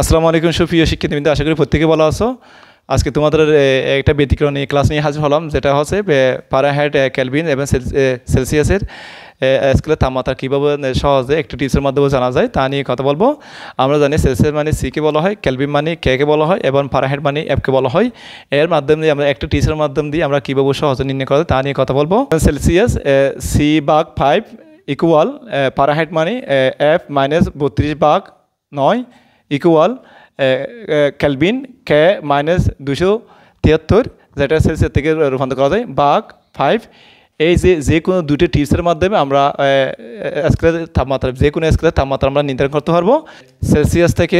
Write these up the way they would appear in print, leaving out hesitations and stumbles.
আসসালামু আলাইকুম সুপ্রিয় শিক্ষার্থীবৃন্দ, আশা করি প্রত্যেকে ভালো আছো। আজকে তোমাদের একটা ব্যতিক্রম নিয়ে ক্লাস নিয়ে হাজির হলাম, যেটা হচ্ছে ফারেনহাইট, কেলভিন এবং সেলসিয়াসের স্কেলের তাপমাত্রা কীভাবে সহজে একটি টিপসের মাধ্যমে জানা যায় তা নিয়ে কথা বলবো। আমরা জানি সেলসিয়াস মানে সিকে বলা হয়, কেলভিন মানে কে বলা হয় এবং ফারেনহাইট মানে এফকে বলা হয়। এর মাধ্যমে দিয়ে আমরা একটা টিপসের মাধ্যমে দিয়ে আমরা কীভাবে সহজে নির্ণয় করা যায় তা নিয়ে কথা বলবো। সেলসিয়াস C/5 ইকুয়াল ফারেনহাইট মানে F-32/9 ইকুয়াল কেলভিন কে -273, যেটা সেলসিয়াস থেকে রূপান্তর করা যায় ভাগ 5। এই যে কোনো দুটি টিপসের মাধ্যমে আমরা স্কেলের তাপমাত্রা, যে কোনো স্কেলের তাপমাত্রা আমরা নির্ধারণ করতে পারবো। সেলসিয়াস থেকে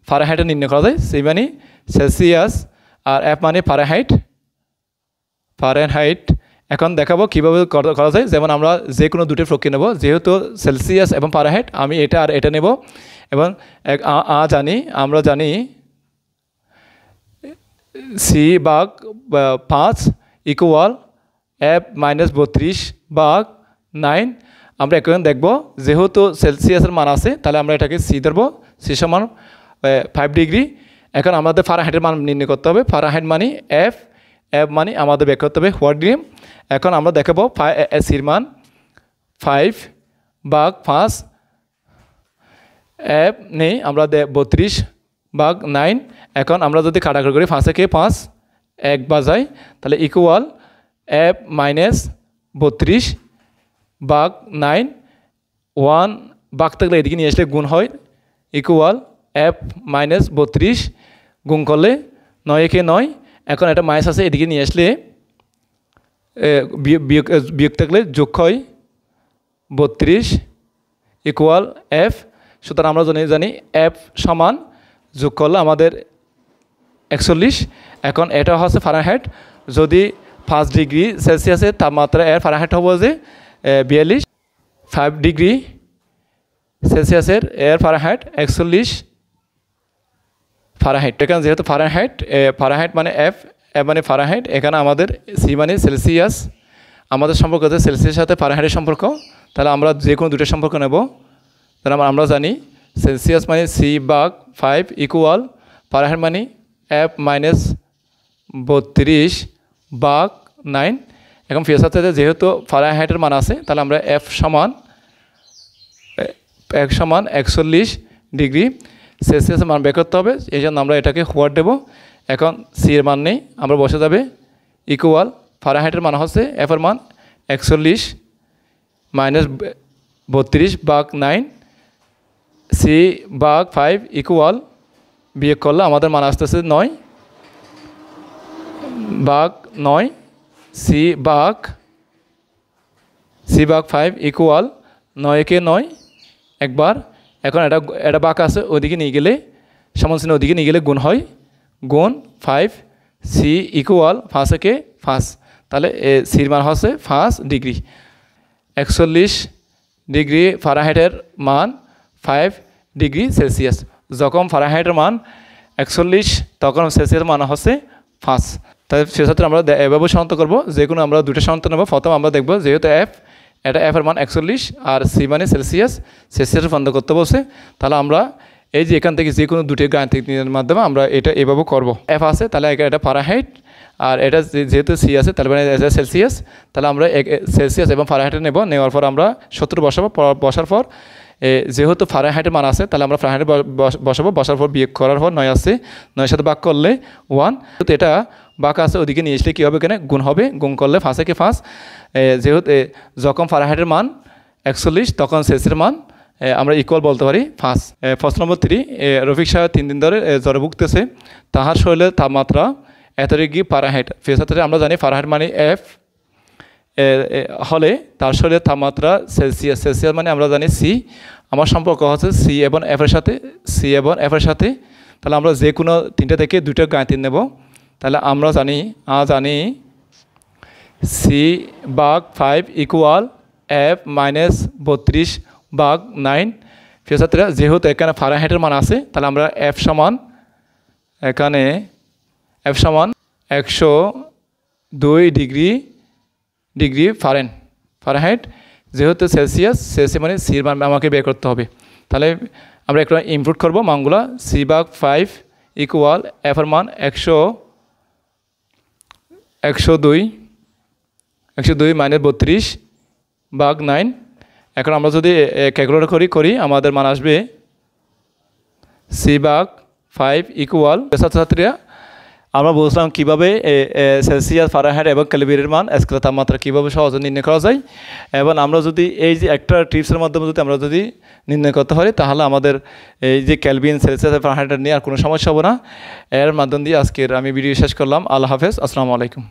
ফারেনহাইটে নির্ণয় করা যায়, সি মানে সেলসিয়াস আর এফ মানে ফারেনহাইট। এখন দেখাবো কীভাবে করা যায়। যেমন আমরা যে কোনো দুটি প্রক্রিয়া নেব, যেহেতু সেলসিয়াস এবং ফারেনহাইট, আমি এটা আর এটা নেব এবং আমরা জানি C/5 ইকুয়াল F-32/9। আমরা এখন দেখব, যেহেতু সেলসিয়াসের মান আছে তাহলে আমরা এটাকে সি ধরবো, সি সমান 5 ডিগ্রি। এখন আমাদের ফারেনহাইটের মান নির্ণয় করতে হবে। ফারেনহাইট মানে এফ মানে আমাদের বের করতে হবে হোয়াট ডিগ্রি। এখন আমরা দেখাবো সির মান 5/5, এফ নেই, আমরা 32/9। এখন আমরা যদি কাটাকাটি করি 5 থেকে 5 1 বাজাই, তাহলে ইকুয়াল F-32/9। 1 ভাগ থাকলে এদিকে নিয়ে আসলে গুণ হয়, ইকুয়াল F-32 গুণ করলে 9 একে 9। এখন এটা মাইনাস আছে, এদিকে নিয়ে আসলে বিয়োগ থাকলে যোগ হয় 32 ইকুয়াল এফ। সুতরাং আমরা জানি এফ সমান যোগ করলে আমাদের 41। এখন এটা হচ্ছে ফারেনহাইট। যদি 5 ডিগ্রি সেলসিয়াসের তাপমাত্রা এর ফারেনহাইট হবে যে 42, 5 ডিগ্রি সেলসিয়াসের এর ফারেনহাইট 41 ফারেনহাইট। এখানে যেহেতু ফারেনহাইট মানে এফ মানে ফারেনহাইট, এখানে আমাদের সি মানে সেলসিয়াস। আমাদের সম্পর্ক হচ্ছে সেলসিয়াসের সাথে ফারেনহাইটের সম্পর্ক। তাহলে আমরা যে কোনো দুটো সম্পর্ক নেব। তাহলে আমরা জানি সেলসিয়াস মানে C/5 ইকুয়াল ফারেনহাইট মানে F-32/9। এখন ফিরে সাথে যেহেতু ফারেনহাইটের মান আছে, তাহলে আমরা এফ সমান 41 ডিগ্রি সেলসিয়াসের মান বের করতে হবে। এই জন্য আমরা এটাকে হোয়াট দেবো। এখন সি এর মান নেই, আমরা বসে যাবে ইকুয়াল ফারেনহাইটের মান হচ্ছে এফের মান 41 -32/9, C/5 ইকুয়াল বিয়োগ করলে আমাদের মান আসতেছে 9/9। C/5 ইকুয়াল 9 একে 9 একবার। এখন এটা বাঁক আছে, ওদিকে নিয়ে গেলে সমান চিহ্ন ওদিকে নিয়ে গেলে গুণ হয়, গুণ 5। সি ইকুয়াল 5 একে 5, তাহলে সির মান হচ্ছে 5 ডিগ্রি। 41 ডিগ্রি ফারেনহাইটের মান 5 ডিগ্রি সেলসিয়াস। যখন ফারেনহাইটের মান 41 তখন সেলসিয়াসের মান হচ্ছে 5। তাই সেক্ষেত্রে আমরা এভাবে সনাক্ত করবো। যে কোনো আমরা দুটো সনাক্ত নেব। প্রথম আমরা দেখব, যেহেতু এটা এফের মান 41 আর সি মানে সেলসিয়াস বন্ধ করতে বলছে, তাহলে আমরা এই যে এখান থেকে যে কোনো দুটি গাণিতিক নিয়মের মাধ্যমে আমরা এটা এভাবে করব। এফ আছে তাহলে এটা ফারেনহাইট, আর এটা যেহেতু সি আছে তাহলে মানে এটা সেলসিয়াস। তাহলে আমরা সেলসিয়াস এবং ফারেনহাইটে নেওয়ার পর আমরা সূত্র বসার পর যেহেতু ফারেনহাইটের মান আছে তাহলে আমরা ফারেনহাইটে বসার পর বিয়োগ করার পর 9 আসছে, 9 সাথে ভাগ করলে 1। এটা বাঁক আছে, ওদিকে নিয়ে আসলে কী হবে, এখানে গুণ হবে, গুণ করলে 5 একে 5। যেহেতু যখন ফারেনহাইটের মান 41 তখন সেলসিয়াসের মান আমরা ইকুয়াল বলতে পারি 5। প্রশ্ন নম্বর 3, রফিক সাহেব 3 দিন ধরে জ্বরে ভুগতেছে, তাহার শরীরের তাপমাত্রা এত ডিগ্রি ফারেনহাইট। ফিরে আমরা জানি ফারেনহাইট মানে এফ হলে তার শরীরের তাপমাত্রা সেলসিয়াস মানে আমরা জানি সি। আমার সম্পর্ক হচ্ছে সি এবং এফের সাথে। তাহলে আমরা যে কোনো তিনটা থেকে দুটো গাণিতিক নেব। তাহলে আমরা জানি C/5 ইকুয়াল F-32/9। ফিরে যেহেতু এখানে ফারেনহাইটের মান আছে তাহলে আমরা এফ সমান 102 ডিগ্রি ফারেনহাইট। যেহেতু সেলসিয়াস মানে সির মান আমাকে বের করতে হবে। তাহলে আমরা একটা ইনপুট করব মানগুলা c/5 ইকুয়াল f এর মান 102 -32 ভাগ 9। এখন আমরা যদি ক্যালকুলেটর করি আমাদের মান আসবে c/5 ইকুয়াল, ছাত্রছাত্রীরা আমরা বলছিলাম কীভাবে সেলসিয়াস, ফারেনহাইট এবং কেলভিনের মান স্কেলের তাপমাত্রা কীভাবে সহজে নির্ণয় করা যায়। এবং আমরা যদি এই যে একটা টিপসের মাধ্যমে যদি আমরা যদি নির্ণয় করতে পারি তাহলে আমাদের এই যে কেলভিন, সেলসিয়াস, ফারেনহাইট নিয়ে আর কোনো সমস্যা হবে না। এর মাধ্যম দিয়ে আজকের আমি ভিডিও শেষ করলাম। আল্লাহ হাফেজ, আসসালামু আলাইকুম।